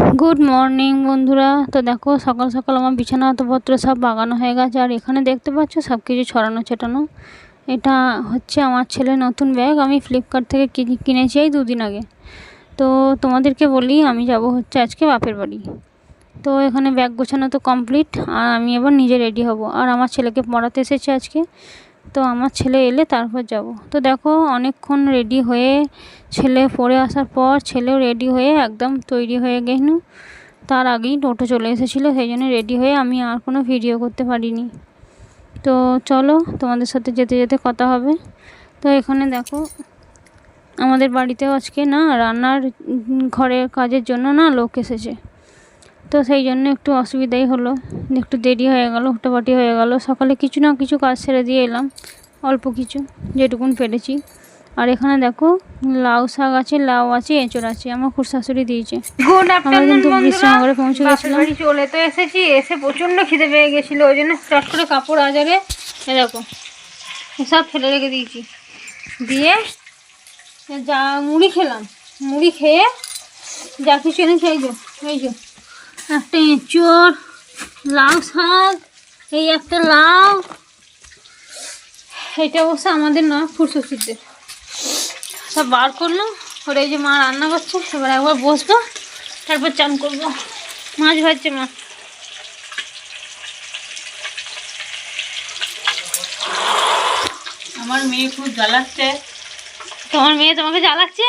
Good morning বন্ধুরা। তো দেখো সকাল সকাল আমার বিছানাপত্র সব বাগানো হয়ে গেছে। আর এখানে দেখতে পাচ্ছ সব কিছু ছড়ানো ছেটানো। এটা হচ্ছে আমার ছেলের নতুন ব্যাগ, আমি ফ্লিপকার্ট থেকে কিনেছি এই 2 দিন আগে। তো তোমাদেরকে বলি, আমি যাব হচ্ছে আজকে বাপের বাড়ি। তো এখানে ব্যাগ গোছানো তো কমপ্লিট, আর আমি এবার নিজে রেডি হব। আর আমার ছেলেকে পড়াতে এসেছে আজকে, তো আমার ছেলে এলে তারপর যাব। তো দেখো অনেকক্ষণ রেডি হয়ে, ছেলে পড়ে আসার পর ছেলেও রেডি হয়ে একদম তৈরি হয়ে গেল। তার আগেই টোটো চলে এসেছিলো, সেই জন্য রেডি হয়ে আমি আর কোনো ভিডিও করতে পারিনি। তো চলো তোমাদের সাথে যেতে যেতে কথা হবে। তো এখানে দেখো আমাদের বাড়িতেও আজকে না রান্নার ঘরের কাজের জন্য না লোক এসেছে। তো সেই জন্য একটু অসুবিধাই হলো, একটু দেরি হয়ে গেল, হুটোপাটি হয়ে গেল। সকালে কিছু না কিছু কাজ সেরে দিয়ে এলাম, অল্প কিছু যেটুকুন পেরেছি। আর এখানে দেখো লাউ শাক আছে, লাউ আছে, এঁচড় আছে, আমার খুড়শাশুড়ি দিয়েছে। গুড আমরা আফটারনুন কিন্তু বন্ধুরা, বিশ্রামঘরে পৌঁছে বাপের গেছিলাম। বাড়ি চলে তো এসেছি। এসে প্রচন্ড খিদে পেয়ে গেছিলো, ওই জন্য চট করে কাপড় আজারে দেখো সব ফেলে রেখে দিয়েছি। দিয়ে যা মুড়ি খেলাম, মুড়ি খেয়ে যা কিছু এনেছি এই যে একটা এঁচড়, লাউ শাক, এই একটা লাউ। এটা অবশ্য আমাদের নয়, খুড়শাশুড়িদের। সব বার করলো, ওরা এই যে মা রান্না করছে। এবার একবার বসবো, তারপর চান করবো। মাছ ভাজছে মা। আমার মেয়ে খুব জ্বালাচ্ছে। তোমার মেয়ে তোমাকে জ্বালাচ্ছে?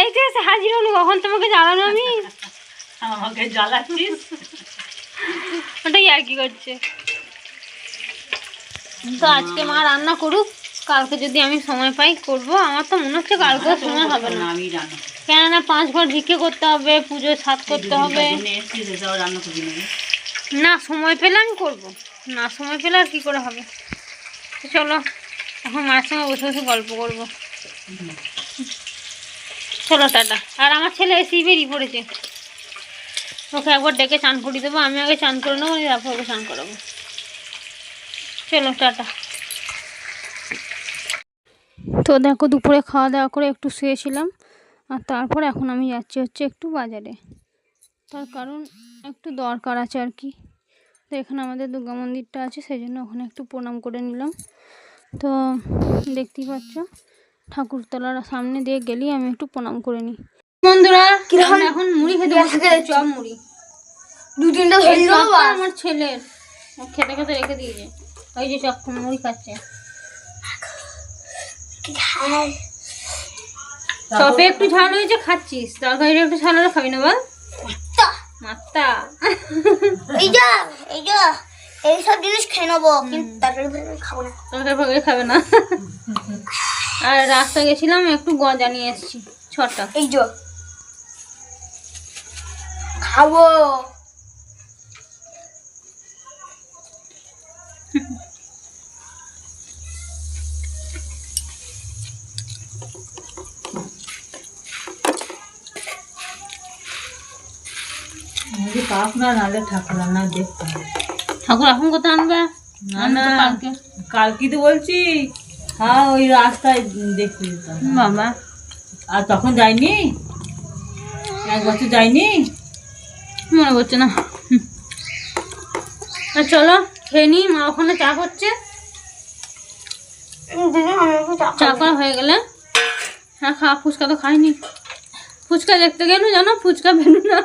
এই তো এসে হাজির হলো, কখন তোমাকে জ্বালানো আমি? আমাকে জ্বালাচ্ছিস? ওটাই আর কি করছে। তো আজকে মা রান্না করুক, কালকে যদি আমি সময় পাই করব। আমার তো মনে হচ্ছে কালকে সময় হবে না, আমি রান্না কেননা 5 ঘর ভিক্ষে করতে হবে, পুজোর ছাদ করতে হবে। রান্না করি না সময় পেলে আমি করবো, না সময় পেলে আর কি করে হবে। তো চলো এখন মায়ের সঙ্গে বসে বসে গল্প করবো। চলো টাটা। আর আমার ছেলে এসেই বেরিয়ে পড়েছে, ওকে একবার ডেকে চান করিয়ে দেবো। আমি আগে চান করে নেবো, তারপর ওকে চান করাবো। চলো টাটা। তো দেখো দুপুরে খাওয়া দাওয়া করে একটু শুয়েছিলাম, আর তারপর এখন আমি যাচ্ছি হচ্ছে একটু বাজারে। তার কারণ একটু দরকার আছে আর কি। তো এখানে আমাদের দুর্গা মন্দিরটা আছে, সেই জন্য ওখানে একটু প্রণাম করে নিলাম। তো দেখতেই পাচ্ছ ঠাকুরতলার সামনে দিয়ে গেলেই আমি একটু প্রণাম করে নিই। বন্ধুরা আমরা এখন মুড়ি খেতে বসে, চপ মুড়ি 2-3টা আমার ছেলের খেতে খেতে রেখে দিয়েছে। ওই যে চপ মুড়ি খাচ্ছে। চপে একটু ঝাল হয়েছে, খাচ্ছিস? তরকারিটা একটু ঝাল হলে খাবি না বল? মাত্তা এইসব জিনিস খেয়ে নেবো, কিন্তু তরকারি খাবো না। তরকারি খাবে না। আর রাস্তায় গেছিলাম, একটু গজা নিয়ে এসেছি 6টা। এই যে খাবো। পাক না, নাহলে ঠাকুর রান্না দেখতে হবে। ঠাকুর এখন কোথায় আনবে? না না, কালকে তো বলছি। হ্যাঁ, ওই রাস্তায় দেখতে যেতাম বাবা। আর তখন যাইনি, 1 বছর যাইনি, মনে করছে না। চলো খেয়ে নি, মা ওখানে চা করছে। চা করা হয়ে গেলে হ্যাঁ খা। ফুচকা তো খাইনি, ফুচকা দেখতে গেল জানো, ফুচকা পেল না।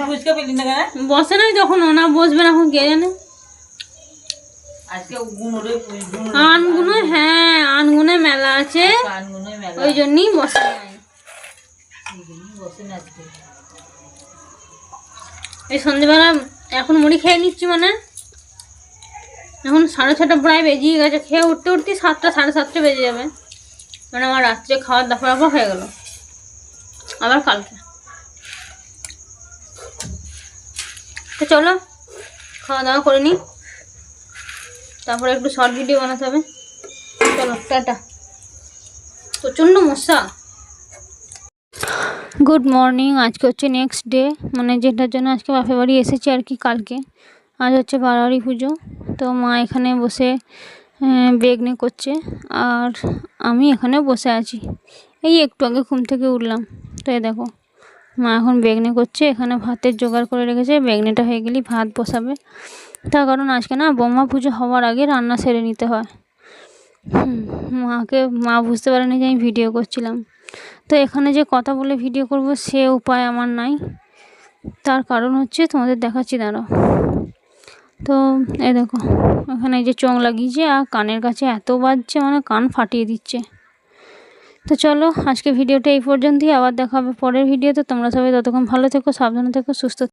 ফুচকা পেলি না কেন? বসে নাই যখন, ওনা বসবে না এখন, কে জানে। আজকে আনগুনো, হ্যাঁ আনগুনে মেলা আছে, ওই জন্যই বসে নাই। এই সন্ধ্যেবেলা এখন মুড়ি খেয়ে নিচ্ছি, মানে এখন 6:30 প্রায় বেজিয়ে গেছে। খেয়ে উঠতে উঠতে 7টা 7:30 বেজে যাবে। মানে আমার রাত্রে খাওয়ার দাফা হয়ে গেল, আবার কালকে। তো চলো খাওয়া দাওয়া করে নিই, তারপরে একটু শর্ট ভিডিও বানাতে হবে। চলো টাটা। প্রচণ্ড মশা। Good morning. আজকে হচ্ছে নেক্সট ডে, মানে যেটার জন্য আজকে বাপের বাড়ি এসেছি আর কি কালকে। আজ হচ্ছে বারোয়ারি পুজো। তো মা এখানে বসে বেগনি করছে, আর আমি এখানে বসে আছি। এই একটু আগে ঘুম থেকে উঠলাম। তো এই দেখো মা এখন বেগনি করছে, এখানে ভাতের জোগাড় করে রেখেছে, বেগনিটা হয়ে গেলেই ভাত বসাবে। তার কারণ আজকে না ব্রহ্মা পুজো হওয়ার আগে রান্না সেরে নিতে হয়। মা বুঝতে পারেনি যে আমি ভিডিও করছিলাম। তো এখানে যে কথা বলে ভিডিও করব সে উপায় আমার নাই, তার কারণ হচ্ছে তোমাদের দেখাচ্ছি, দাঁড়াও। তো এই দেখো এখানে এই যে চোঙ লাগিয়েছে আর কানের কাছে এত বাজছে, মানে কান ফাটিয়ে দিচ্ছে। তো চলো আজকে ভিডিওটা এই পর্যন্তই, আবার দেখা হবে পরের ভিডিওতে। তোমরা সবাই ততক্ষণ ভালো থেকো, সাবধানে থেকো, সুস্থ